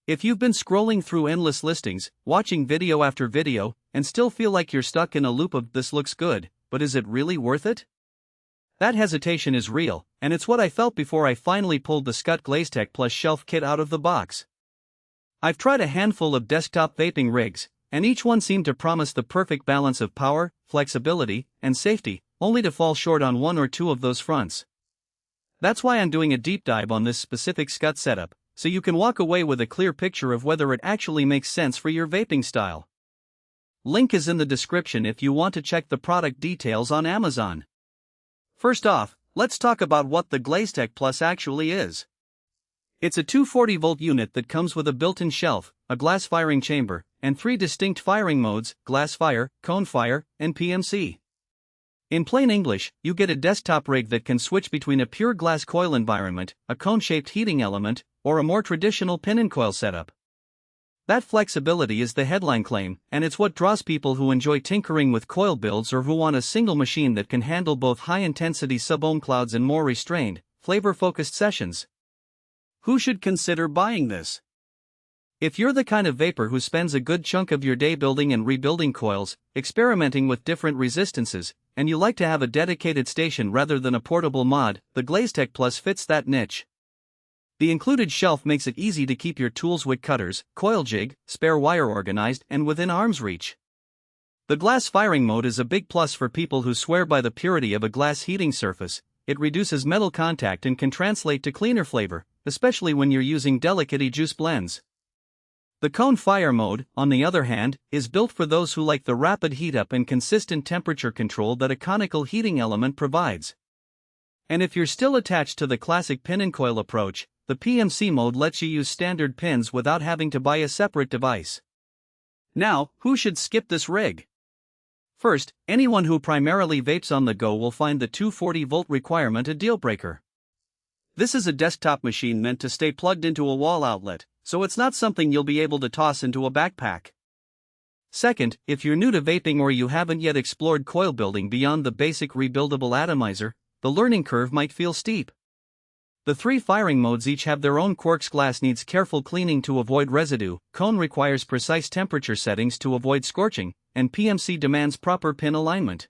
If you've been scrolling through endless listings, watching video after video, and still feel like you're stuck in a loop of "this looks good, but is it really worth it?" That hesitation is real, and it's what I felt before I finally pulled the Skutt GLAZETECH Plus shelf kit out of the box. I've tried a handful of desktop vaping rigs, and each one seemed to promise the perfect balance of power, flexibility, and safety, only to fall short on one or two of those fronts. That's why I'm doing a deep dive on this specific Skutt setup, so you can walk away with a clear picture of whether it actually makes sense for your vaping style. Link is in the description if you want to check the product details on Amazon. First off, let's talk about what the GLAZETECH Plus actually is. It's a 240-volt unit that comes with a built-in shelf, a glass firing chamber, and 3 distinct firing modes: glass fire, cone fire, and PMC. In plain English, you get a desktop rig that can switch between a pure glass coil environment, a cone-shaped heating element, or a more traditional pin-and-coil setup. That flexibility is the headline claim, and it's what draws people who enjoy tinkering with coil builds or who want a single machine that can handle both high-intensity sub-ohm clouds and more restrained, flavor-focused sessions. Who should consider buying this? If you're the kind of vapor who spends a good chunk of your day building and rebuilding coils, experimenting with different resistances, and you like to have a dedicated station rather than a portable mod, the GLAZETECH Plus fits that niche. The included shelf makes it easy to keep your tools, wick cutters, coil jig, spare wire organized and within arm's reach. The glass firing mode is a big plus for people who swear by the purity of a glass heating surface. It reduces metal contact and can translate to cleaner flavor, especially when you're using delicate juice blends. The cone fire mode, on the other hand, is built for those who like the rapid heat up and consistent temperature control that a conical heating element provides. And if you're still attached to the classic pin and coil approach, the PMC mode lets you use standard pins without having to buy a separate device. Now, who should skip this rig? First, anyone who primarily vapes on the go will find the 240-volt requirement a deal breaker. This is a desktop machine meant to stay plugged into a wall outlet, so it's not something you'll be able to toss into a backpack. Second, if you're new to vaping or you haven't yet explored coil building beyond the basic rebuildable atomizer, the learning curve might feel steep. The 3 firing modes each have their own quirks. Glass needs careful cleaning to avoid residue, cone requires precise temperature settings to avoid scorching, and PMC demands proper pin alignment.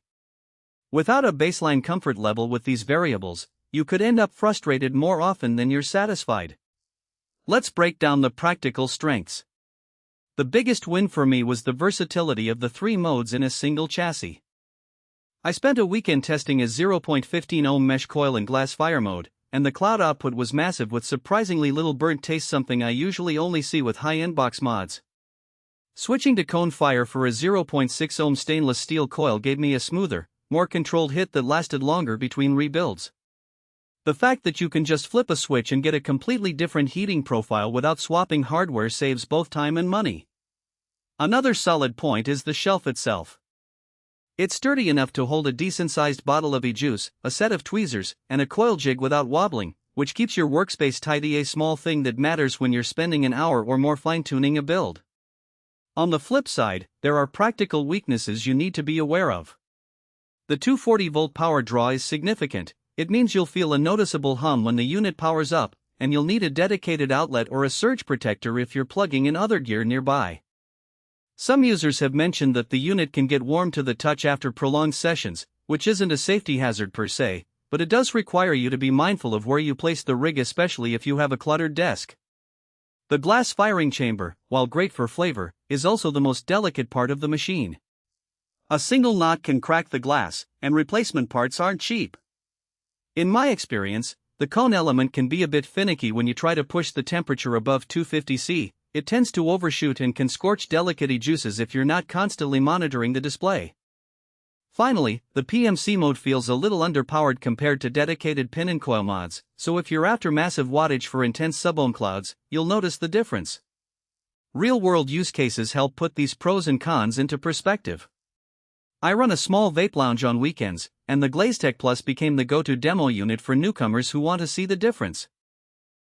Without a baseline comfort level with these variables, you could end up frustrated more often than you're satisfied. Let's break down the practical strengths. The biggest win for me was the versatility of the 3 modes in a single chassis. I spent a weekend testing a 0.15 ohm mesh coil in glass fire mode, and the cloud output was massive with surprisingly little burnt taste, something I usually only see with high-end box mods. Switching to cone fire for a 0.6 ohm stainless steel coil gave me a smoother, more controlled hit that lasted longer between rebuilds. The fact that you can just flip a switch and get a completely different heating profile without swapping hardware saves both time and money. Another solid point is the shelf itself. It's sturdy enough to hold a decent-sized bottle of e-juice, a set of tweezers, and a coil jig without wobbling, which keeps your workspace tidy, a small thing that matters when you're spending an hour or more fine-tuning a build. On the flip side, there are practical weaknesses you need to be aware of. The 240-volt power draw is significant. It means you'll feel a noticeable hum when the unit powers up, and you'll need a dedicated outlet or a surge protector if you're plugging in other gear nearby. Some users have mentioned that the unit can get warm to the touch after prolonged sessions, which isn't a safety hazard per se, but it does require you to be mindful of where you place the rig, especially if you have a cluttered desk. The glass firing chamber, while great for flavor, is also the most delicate part of the machine. A single knot can crack the glass, and replacement parts aren't cheap. In my experience, the cone element can be a bit finicky when you try to push the temperature above 250 C. It tends to overshoot and can scorch delicate juices if you're not constantly monitoring the display. Finally, the PMC mode feels a little underpowered compared to dedicated pin and coil mods, so if you're after massive wattage for intense sub-ohm clouds, you'll notice the difference. Real-world use cases help put these pros and cons into perspective. I run a small vape lounge on weekends, and the GLAZETECH Plus became the go-to demo unit for newcomers who want to see the difference.